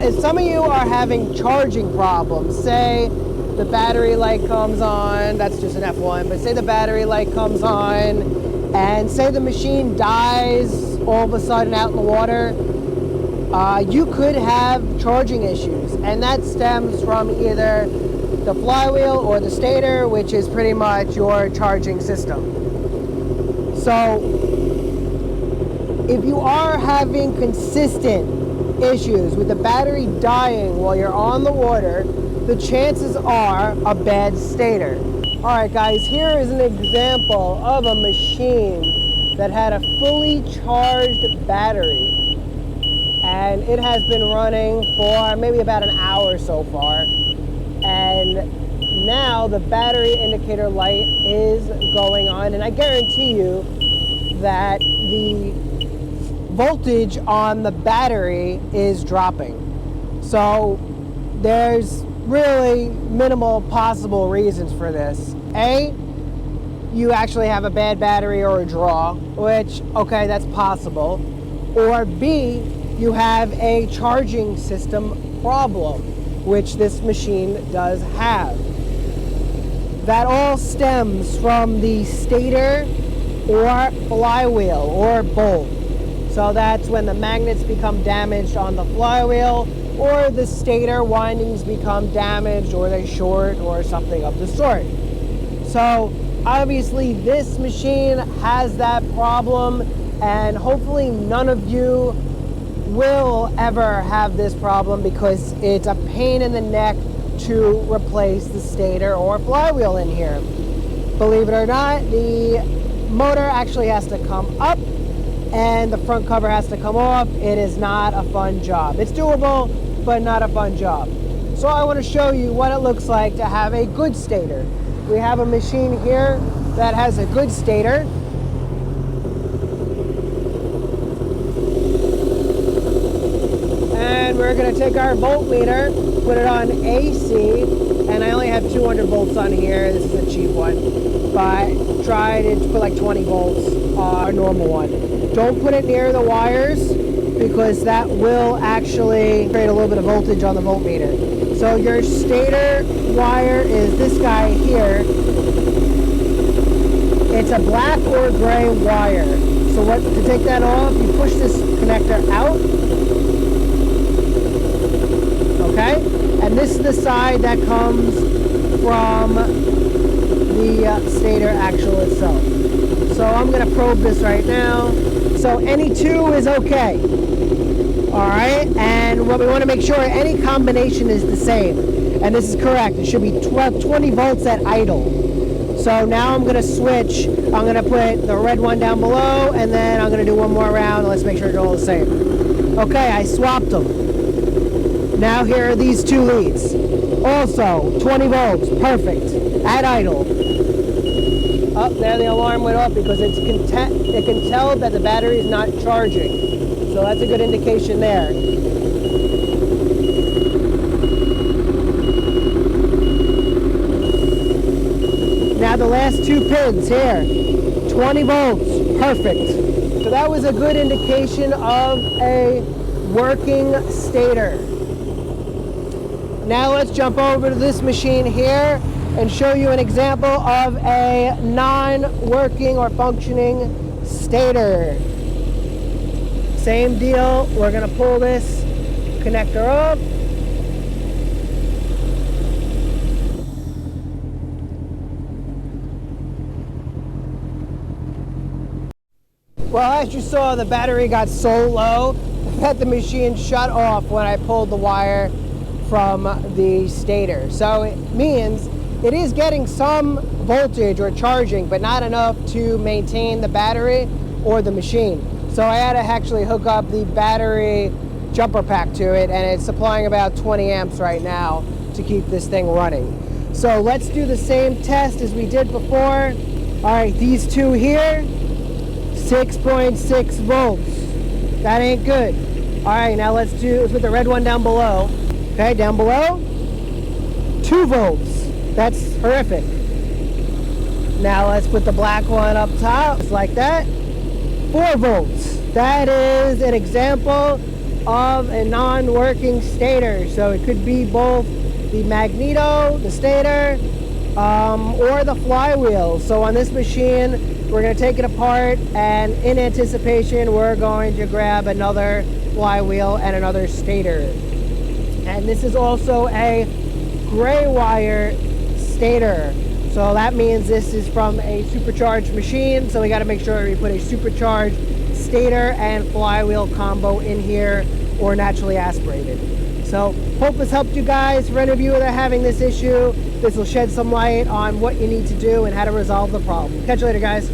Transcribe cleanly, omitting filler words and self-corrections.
if some of you are having charging problems, say the battery light comes on, that's just an F1, but say the battery light comes on, and say the machine dies all of a sudden out in the water, you could have charging issues, and that stems from either the flywheel or the stator, which is pretty much your charging system. So if you are having consistent issues with the battery dying while you're on the water, the chances are a bad stator. All right, guys, here is an example of a machine that had a fully charged battery, and it has been running for maybe about an hour so far. And now the battery indicator light is going on, and I guarantee you that the voltage on the battery is dropping. So there's really minimal possible reasons for this. A, you actually have a bad battery or a draw, which, okay, that's possible. Or B, you have a charging system problem, which this machine does have. That all stems from the stator or flywheel or both. So that's when the magnets become damaged on the flywheel, or the stator windings become damaged, or they short, or something of the sort. So obviously this machine has that problem, and hopefully none of you will ever have this problem, because it's a pain in the neck to replace the stator or flywheel in here. Believe it or not, the motor actually has to come up and the front cover has to come off. It is not a fun job. It's doable, but not a fun job. So I want to show you what it looks like to have a good stator. We have a machine here that has a good stator. And we're going to take our voltmeter, put it on AC, and I only have 200 volts on here. This is a cheap one, but try to put like 20 volts on a normal one. Don't put it near the wires, because that will actually create a little bit of voltage on the voltmeter. So your stator wire is this guy here. It's a black or gray wire. So to take that off, you push this connector out. Okay? And this is the side that comes from the stator axle itself. So I'm going to probe this right now. So any two is okay. All right, and what we want to make sure, any combination is the same. And this is correct. It should be 20 volts at idle. So now I'm going to switch. I'm going to put the red one down below, and then I'm going to do one more round. Let's make sure they're all the same. Okay, I swapped them. Now here are these two leads. Also, 20 volts, perfect, at idle. Oh, there the alarm went off because it can tell that the battery is not charging. So that's a good indication there. Now the last two pins here, 20 volts, perfect. So that was a good indication of a working stator. Now let's jump over to this machine here and show you an example of a non-working or functioning stator. Same deal, we're going to pull this connector up. Well, as you saw, the battery got so low that the machine shut off when I pulled the wire from the stator. So it means it is getting some voltage or charging, but not enough to maintain the battery or the machine. So I had to actually hook up the battery jumper pack to it, and it's supplying about 20 amps right now to keep this thing running. So let's do the same test as we did before. All right, these two here, 6.6 volts. That ain't good. All right, now let's put the red one down below. Okay, down below, 2 volts. That's horrific. Now let's put the black one up top, just like that. 4 volts. That is an example of a non-working stator. So it could be both the magneto, the stator, or the flywheel. So on this machine, we're going to take it apart, and in anticipation, we're going to grab another flywheel and another stator. And this is also a gray wire stator. So that means this is from a supercharged machine. So we got to make sure we put a supercharged stator and flywheel combo in here, or naturally aspirated. So hope this helped you guys. For any of you that are having this issue, this will shed some light on what you need to do and how to resolve the problem. Catch you later, guys.